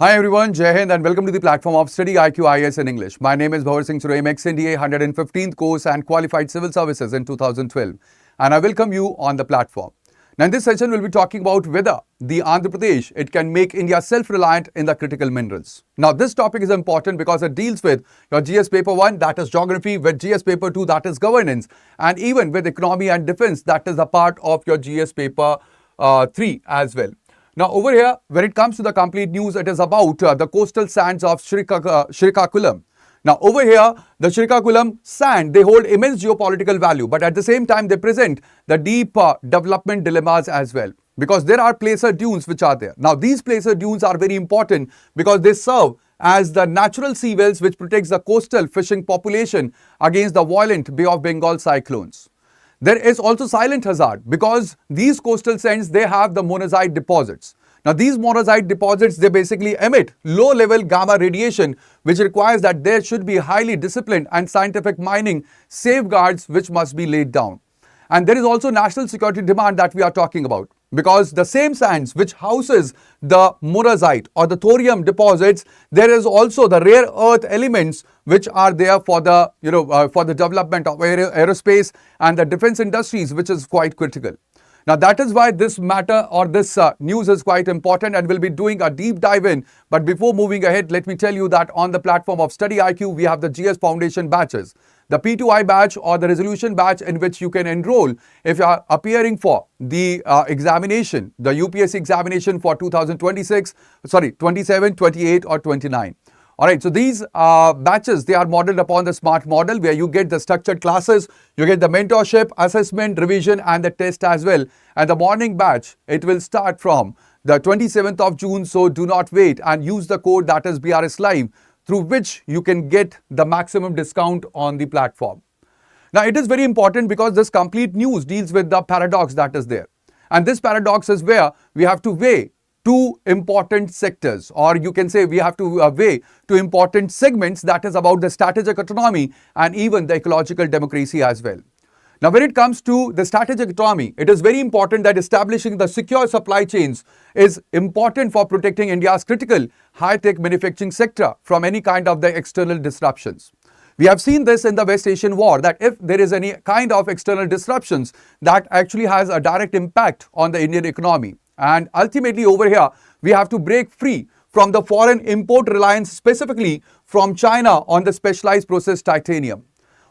Hi everyone, Jai Hind and welcome to the platform of StudyIQ IAS in English. My name is Bhavar Singh Surayam, ex-NDA 115th course and qualified civil services in 2012, and I welcome you on the platform. Now in this session we'll be talking about whether the Andhra Pradesh, it can make India self-reliant in the critical minerals. Now this topic is important because it deals with your GS paper 1, that is geography, with GS paper 2, that is governance, and even with economy and defense, that is a part of your GS paper 3 as well. Now over here, when it comes to the complete news, it is about the coastal sands of Srikakulam. Now over here, the Srikakulam sand, they hold immense geopolitical value, but at the same time, they present the deep development dilemmas as well. Because there are placer dunes which are there. Now these placer dunes are very important because they serve as the natural sea wells which protects the coastal fishing population against the violent Bay of Bengal cyclones. There is also silent hazard because these coastal sands, they have the monazite deposits. Now these monazite deposits, they basically emit low-level gamma radiation, which requires that there should be highly disciplined and scientific mining safeguards which must be laid down. And there is also national security demand that we are talking about, because the same sands which houses the monazite or the thorium deposits, there is also the rare earth elements which are there for the for the development of aerospace and the defense industries, which is quite critical. Now that is why this matter or this news is quite important, and we'll be doing a deep dive in. But before moving ahead, let me tell you that on the platform of StudyIQ, we have the GS Foundation batches. The P2I batch or the resolution batch, in which you can enroll if you are appearing for the examination, the UPSC examination for 27, 28 or 29. Alright, so these batches, they are modeled upon the SMART model, where you get the structured classes, you get the mentorship, assessment, revision and the test as well. And the morning batch, it will start from the 27th of June, so do not wait and use the code, that is BRS Live, through which you can get the maximum discount on the platform. Now it is very important because this complete news deals with the paradox that is there. And this paradox is where we have to weigh two important sectors, or you can say we have to weigh two important segments, that is about the strategic autonomy and even the ecological democracy as well. Now when it comes to the strategic autonomy, it is very important that establishing the secure supply chains is important for protecting India's critical high-tech manufacturing sector from any kind of the external disruptions. We have seen this in the West Asian War, that if there is any kind of external disruptions, that actually has a direct impact on the Indian economy. And ultimately over here, we have to break free from the foreign import reliance, specifically from China on the specialized processed titanium.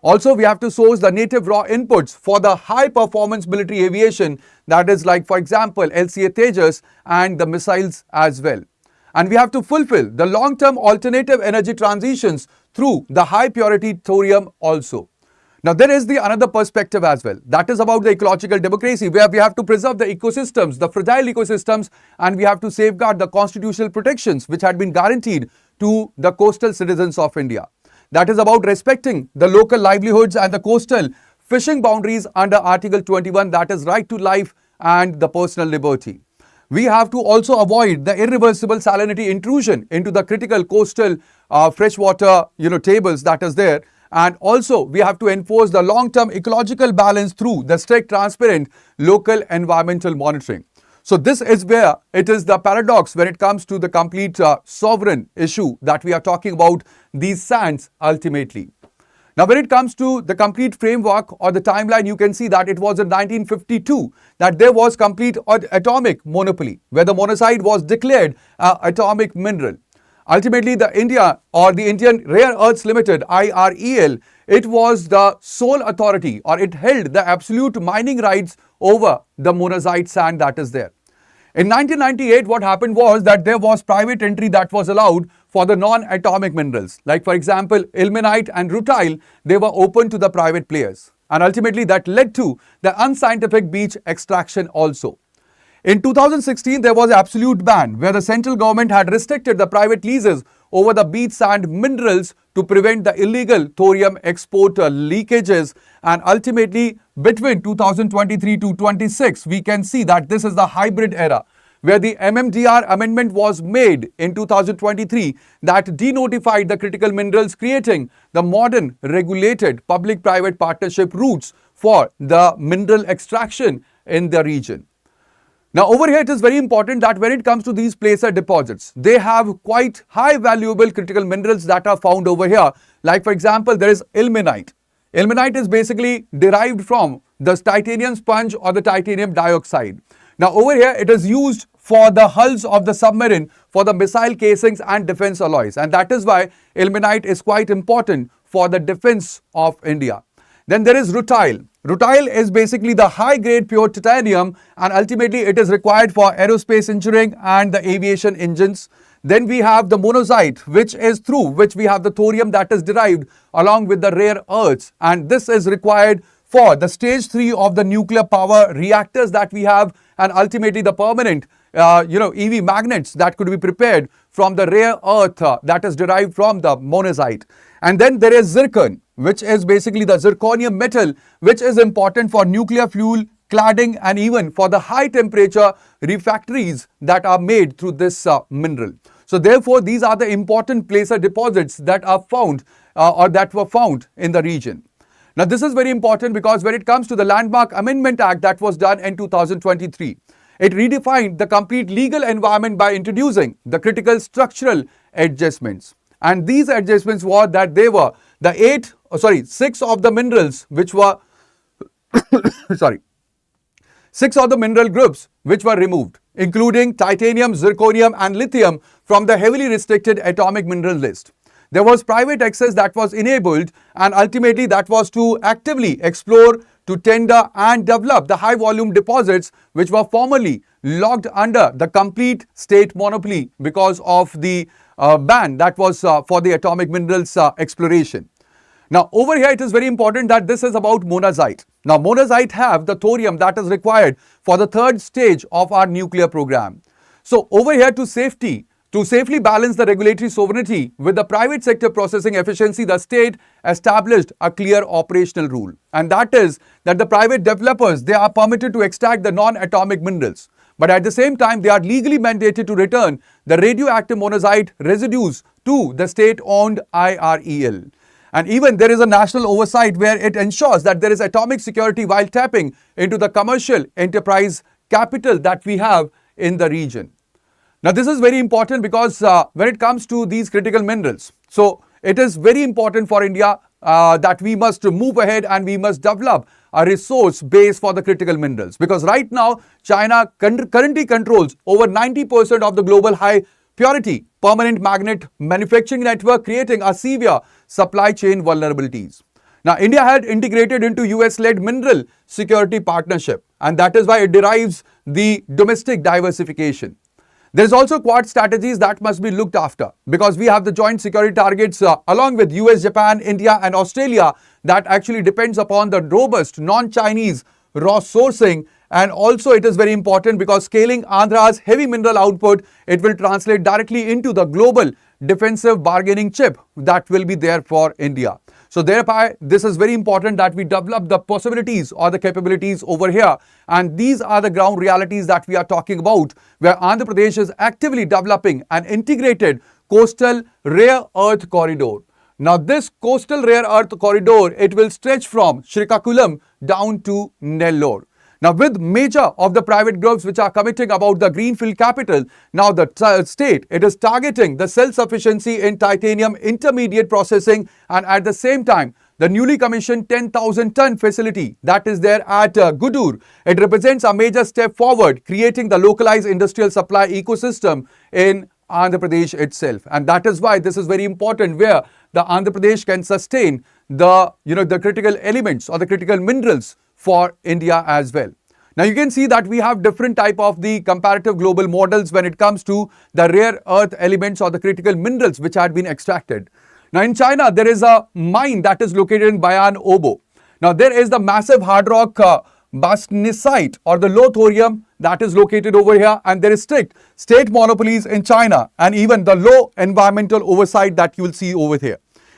Also, we have to source the native raw inputs for the high performance military aviation, that is like, for example, LCA Tejas and the missiles as well. And we have to fulfill the long-term alternative energy transitions through the high purity thorium also. Now there is the another perspective as well, that is about the ecological democracy, where we have to preserve the ecosystems, the fragile ecosystems, and we have to safeguard the constitutional protections which had been guaranteed to the coastal citizens of India. That is about respecting the local livelihoods and the coastal fishing boundaries under Article 21, that is right to life and the personal liberty. We have to also avoid the irreversible salinity intrusion into the critical coastal freshwater tables that is there. And also we have to enforce the long-term ecological balance through the strict, transparent local environmental monitoring. So this is where it is the paradox when it comes to the complete sovereign issue that we are talking about these sands ultimately. Now when it comes to the complete framework or the timeline, you can see that it was in 1952 that there was complete atomic monopoly, where the monazite was declared atomic mineral. Ultimately, the Indian Rare Earths Limited, IREL, it was the sole authority, or it held the absolute mining rights over the monazite sand that is there. In 1998, what happened was that there was private entry that was allowed for the non-atomic minerals. Like for example, ilmenite and rutile, they were open to the private players. And ultimately that led to the unscientific beach extraction also. In 2016, there was an absolute ban where the central government had restricted the private leases over the beach sand minerals to prevent the illegal thorium export leakages. And ultimately, between 2023 to 26, we can see that this is the hybrid era, where the MMDR amendment was made in 2023 that denotified the critical minerals, creating the modern regulated public-private partnership routes for the mineral extraction in the region. Now over here it is very important that when it comes to these placer deposits, they have quite high valuable critical minerals that are found over here. Like for example, there is ilmenite. Ilmenite is basically derived from the titanium sponge or the titanium dioxide. Now over here it is used for the hulls of the submarine, for the missile casings and defense alloys, and that is why ilmenite is quite important for the defense of India. Then there is rutile. Rutile is basically the high-grade pure titanium, and ultimately it is required for aerospace engineering and the aviation engines. Then we have the monazite, which is through which we have the thorium that is derived along with the rare earths, and this is required for the stage 3 of the nuclear power reactors that we have, and ultimately the permanent EV magnets that could be prepared from the rare earth that is derived from the monazite. And then there is zircon, which is basically the zirconium metal, which is important for nuclear fuel, cladding, and even for the high temperature refractories that are made through this mineral. So therefore, these are the important placer deposits that are found or that were found in the region. Now this is very important because when it comes to the Landmark Amendment Act that was done in 2023, it redefined the complete legal environment by introducing the critical structural adjustments. And these adjustments were that they were the 6 of the minerals which were, 6 of the mineral groups which were removed, including titanium, zirconium and lithium from the heavily restricted atomic mineral list. There was private access that was enabled, and ultimately that was to actively explore, to tender and develop the high volume deposits which were formerly locked under the complete state monopoly because of the ban that was for the atomic minerals exploration. Now over here it is very important that this is about monazite. Now monazite have the thorium that is required for the 3rd stage of our nuclear program. So over here to safely balance the regulatory sovereignty with the private sector processing efficiency, the state established a clear operational rule, and that is that the private developers, they are permitted to extract the non-atomic minerals, but at the same time they are legally mandated to return the radioactive monazite residues to the state-owned IREL. And even there is a national oversight where it ensures that there is atomic security while tapping into the commercial enterprise capital that we have in the region. Now this is very important because when it comes to these critical minerals, so it is very important for India that we must move ahead and we must develop a resource base for the critical minerals, because right now China currently controls over 90% of the global high purity permanent magnet manufacturing network, creating a severe supply chain vulnerabilities. Now India had integrated into US-led mineral security partnership, and that is why it derives the domestic diversification. There is also Quad strategies that must be looked after, because we have the joint security targets along with US, Japan, India and Australia that actually depends upon the robust non-Chinese raw sourcing. And also it is very important because scaling Andhra's heavy mineral output, it will translate directly into the global defensive bargaining chip that will be there for India. So thereby, this is very important that we develop the possibilities or the capabilities over here. And these are the ground realities that we are talking about, where Andhra Pradesh is actively developing an integrated coastal rare earth corridor. Now this coastal rare earth corridor, it will stretch from Srikakulam down to Nellore. Now with major of the private groups which are committing about the greenfield capital, now the state, it is targeting the self-sufficiency in titanium intermediate processing, and at the same time the newly commissioned 10,000 ton facility that is there at Gudur, it represents a major step forward, creating the localized industrial supply ecosystem in Andhra Pradesh itself. And that is why this is very important, where the Andhra Pradesh can sustain the critical elements or the critical minerals for India as well. Now you can see that we have different type of the comparative global models when it comes to the rare earth elements or the critical minerals which had been extracted. Now in China, there is a mine that is located in Bayan Obo. Now there is the massive hard rock bastnasite or the low thorium that is located over here, and there is strict state monopolies in China and even the low environmental oversight that you will see over here.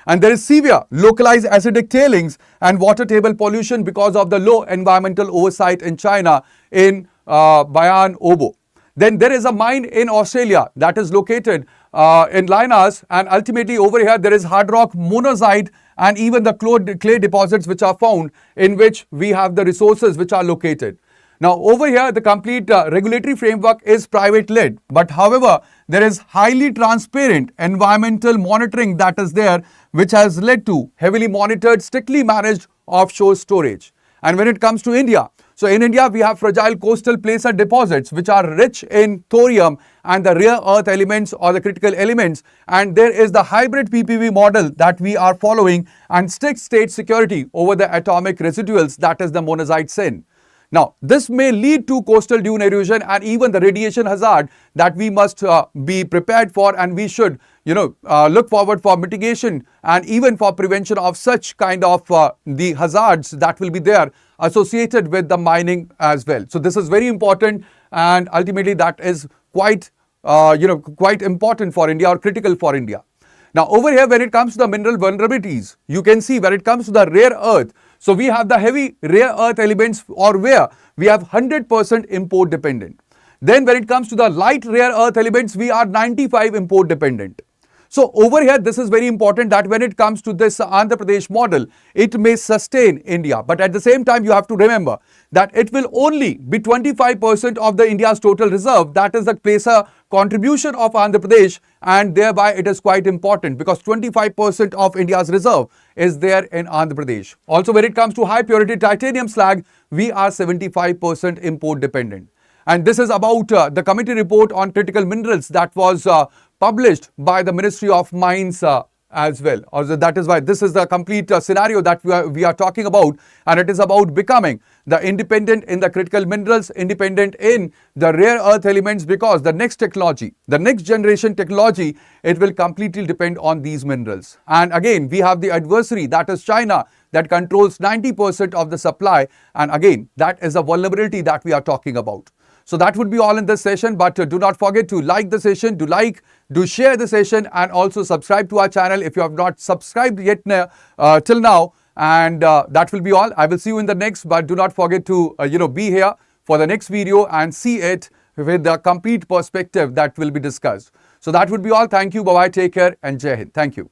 And there is severe localized acidic tailings and water table pollution because of the low environmental oversight in China in Bayan Obo. Then there is a mine in Australia that is located in Lynas, and ultimately over here there is hard rock monazite and even the clay deposits which are found, in which we have the resources which are located. Now, over here, the complete regulatory framework is private-led, but however, there is highly transparent environmental monitoring that is there, which has led to heavily monitored, strictly managed offshore storage. And when it comes to India, so in India, we have fragile coastal placer deposits, which are rich in thorium and the rare earth elements or the critical elements. And there is the hybrid PPV model that we are following and strict state security over the atomic residuals, that is the monazite sin. Now, this may lead to coastal dune erosion and even the radiation hazard that we must be prepared for, and we should, look forward for mitigation and even for prevention of such kind of the hazards that will be there associated with the mining as well. So this is very important, and ultimately that is quite important for India or critical for India. Now, over here, when it comes to the mineral vulnerabilities, you can see when it comes to the rare earth, so we have the heavy rare earth elements, or where we have 100% import dependent. Then when it comes to the light rare earth elements, we are 95 import dependent. So over here, this is very important that when it comes to this Andhra Pradesh model, it may sustain India. But at the same time, you have to remember that it will only be 25% of the India's total reserve. That is the placer contribution of Andhra Pradesh, and thereby it is quite important because 25% of India's reserve is there in Andhra Pradesh. Also, when it comes to high purity titanium slag, we are 75% import dependent. And this is about the committee report on critical minerals that was published by the Ministry of Mines as well. Also, that is why this is the complete scenario that we are talking about, and it is about becoming the independent in the critical minerals, independent in the rare earth elements, because the next technology, the next generation technology, it will completely depend on these minerals. And again, we have the adversary, that is China, that controls 90% of the supply, and again, that is a vulnerability that we are talking about. So that would be all in this session, but do not forget to like the session, do share the session, and also subscribe to our channel if you have not subscribed yet till now. And that will be all. I will see you in the next, but do not forget to be here for the next video and see it with the complete perspective that will be discussed. So that would be all. Thank you. Bye-bye. Take care and Jai Hind. Thank you.